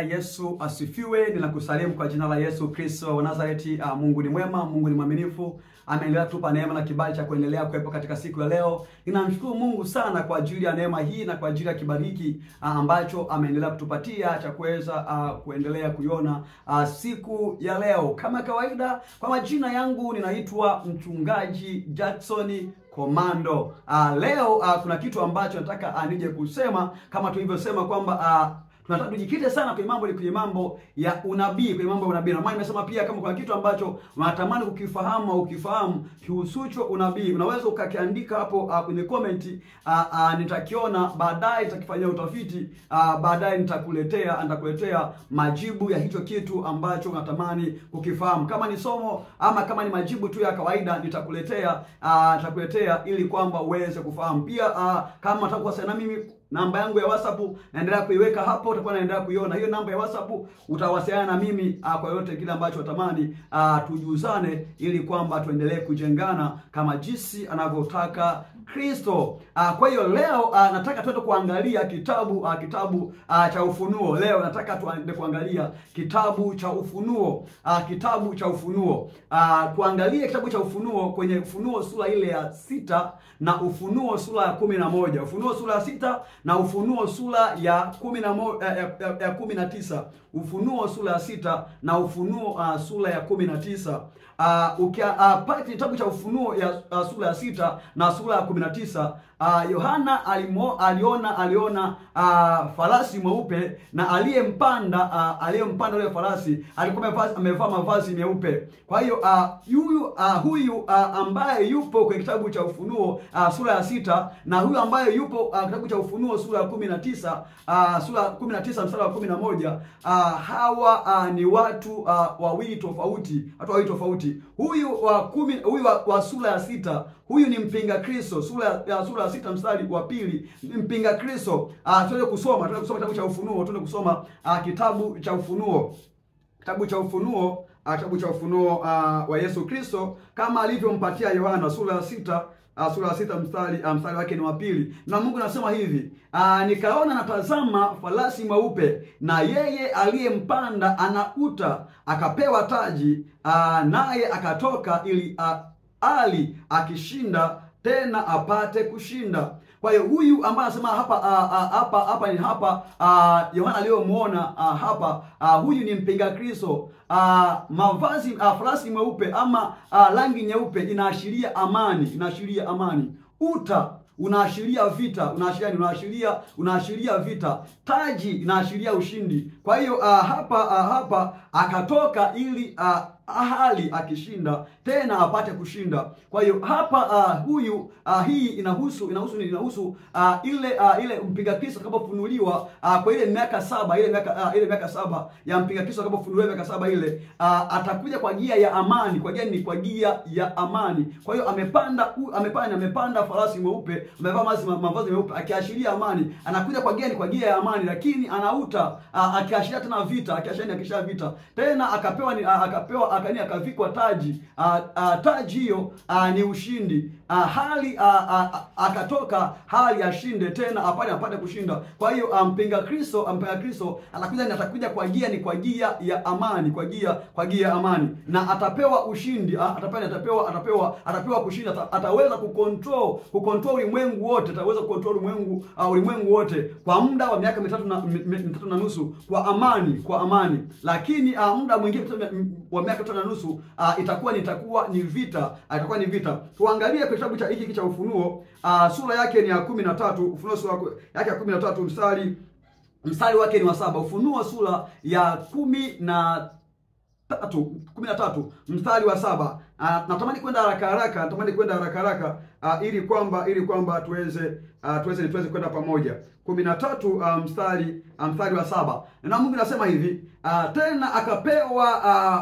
Yesu asifiwe. Ninakusalimu kwa jina la Yesu Kristo wa Nazareti. Mungu ni mwema, Mungu ni mwaminifu. Ameendelea kutupa neema na kibali cha kuendelea kuwepo katika siku ya leo. Ninamshukuru Mungu sana kwa ajili ya neema hii na kwa ajili ya kibali hiki ambacho ameendelea kutupatia cha kuweza kuendelea kuiona siku ya leo. Kama kawaida, kwa majina yangu ninaitwa Mchungaji Jackson Komando. Leo kuna kitu ambacho nataka nije kusema, kama tulivyosema kwamba tunataka tujikite sana kwenye mambo ya unabii, kwenye mambo ya unabii. Na maana nimesema pia kama kuna kitu ambacho unatamani kukifahamu au ukifahamu kihusucho unabii, unaweza ukakiandika hapo kwenye comment. Nitakiona baadaye, nitakifanyia utafiti, baadaye nitakuletea majibu ya hicho kitu ambacho unatamani kukifahamu. Kama ni somo ama kama ni majibu tu ya kawaida, nitakuletea ili kwamba uweze kufahamu. Pia kama unataka kuwasiliana na mimi, namba yangu ya WhatsApp naendelea kuiweka hapo, utakuwa naendelea kuiona hiyo namba ya WhatsApp. Utawasiliana na mimi kwa yote kile ambacho unatamani tujuzane, ili kwamba tuendelee kujengana kama jinsi anavyotaka Kristo. Kwa hiyo leo nataka tuende kuangalia kitabu cha Ufunuo. Leo nataka tuende kuangalia kitabu cha Ufunuo. Tuangalie kitabu cha Ufunuo kwenye Ufunuo sura ile ya 6 na Ufunuo sura ya 11. Ufunuo sura ya 6 na Ufunuo sura ya 19. Ufunuo sura ya 6 na Ufunuo sura ya 19. Pale kitabu cha Ufunuo ya sura ya 6 na sura ya 19, Yohana aliona farasi mweupe, na aliyempanda yule farasi alikuwa amevaa mavazi meupe. Kwa hiyo huyu ambaye yupo kwenye kitabu cha Ufunuo sura ya 6 na huyu ambaye yupo kitabu cha Ufunuo sura ya 19, sura ya 19 mstari wa 11, hawa ni watu wawili tofauti, Huyu wa sura ya 6, huyu ni mpinga Kristo. Sura ya 6 mstari wa 2 ni mpinga Kristo. Tuende kusoma kitabu cha Ufunuo, kitabu cha Ufunuo wa Yesu Kristo kama alivyompatia Yohana, sura ya 6 mstari wake ni wa 2. Na Mungu anasema hivi: nikaona natazama farasi mweupe, na yeye aliyempanda ana uta, akapewa taji, naye akatoka ili akishinda tena apate kushinda. Kwa hiyo huyu ambaye anasema hapa Yohana aliyomuona huyu ni mpinga Kristo. Mavazi farasi mweupe ama rangi nyeupe inaashiria amani. Uta unaashiria vita, unaashiria vita. Taji inaashiria ushindi. Kwa hiyo hapa akatoka ili hali akishinda tena apate kushinda. Kwa hiyo hapa hii inahusu ile mpinga Kristo atakapofunuliwa kwa ile miaka 7, ile miaka 7 ya mpinga Kristo atakapofunuliwa, miaka 7 ile, atakuja kwa gia ya amani. Kwa gia ya amani. Kwa hiyo amepanda farasi mweupe, amevaa mavazi meupe akiashiria amani. Anakuja kwa gia ya amani, lakini anauta akiashiria tena vita, akiashiria vita. Tena akavikwa taji. Taji hiyo ni ushindi. Akatoka hali ashinde tena apate kushinda. Kwa hiyo mpinga Kristo atakuja kwa gia ya amani, kwa gia ya amani, na atapewa ushindi. Atapewa kushinda. Ataweza kucontrol ulimwengu wote. Ulimwengu wote kwa muda wa miaka 3 na nusu kwa amani. Lakini muda mwingine wa miaka 3 na nusu itakuwa ni vita. Tuangalie kwa kitabu hiki cha Ufunuo, sura yake ni ya 13. Ufunuo sura yake ya 13 mstari wake ni wa 7. Ufunuo sura ya 13 mstari wa 7. Natamani kwenda haraka ili kwamba tuweze kwenda pamoja. 13 mstari wa 7. Na Mungu anasema hivi: tena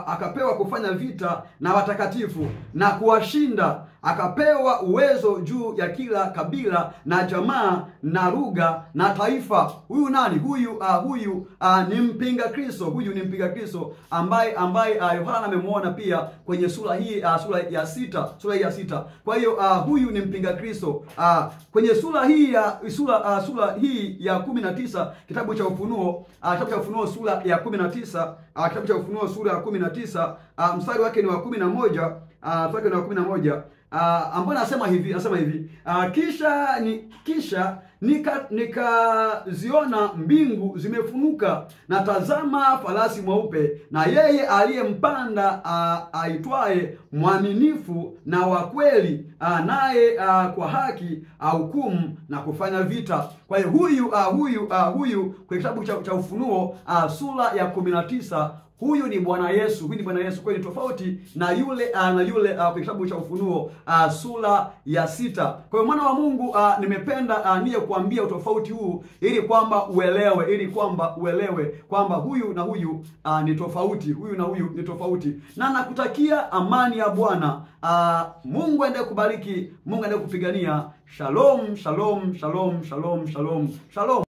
akapewa kufanya vita na watakatifu na kuwashinda. Akapewa uwezo juu ya kila kabila na jamaa na lugha na taifa. Huyu nani? Huyu ni mpinga Kristo. Ambaye Yohana amemuona pia kwenye sura hii, sura ya 6. Kwa hiyo huyu ni mpinga Kristo. Kwenye sura hii ya sura hii ya 19 kitabu cha Ufunuo, kitabu cha Ufunuo sura ya 19, kitabu cha Ufunuo sura ya 19, mstari wake ni wa 11, mstari wake ni wa 11, ambapo anasema hivi, kisha nikaziona mbingu zimefunuka, na tazama farasi mweupe, na yeye aliyempanda aitwaye Mwaminifu na wa kweli, naye kwa haki hukumu na kufanya vita. Kwa hiyo huyu kwa kitabu cha Ufunuo sura ya 19, huyu ni Bwana Yesu. Huyu ni Bwana Yesu, kwa hiyo tofauti na yule kwa kitabu cha Ufunuo sura ya 6. Kwa hiyo mwana wa Mungu, nimependa nije kuambia utofauti huu ili kwamba uelewe kwamba huyu na huyu ni tofauti, huyu na huyu ni tofauti. Na nakutakia amani ya Bwana. Mungu aendelee kubariki, Mungu aendelee kupigania. Shalom, shalom, shalom, shalom, shalom, shalom.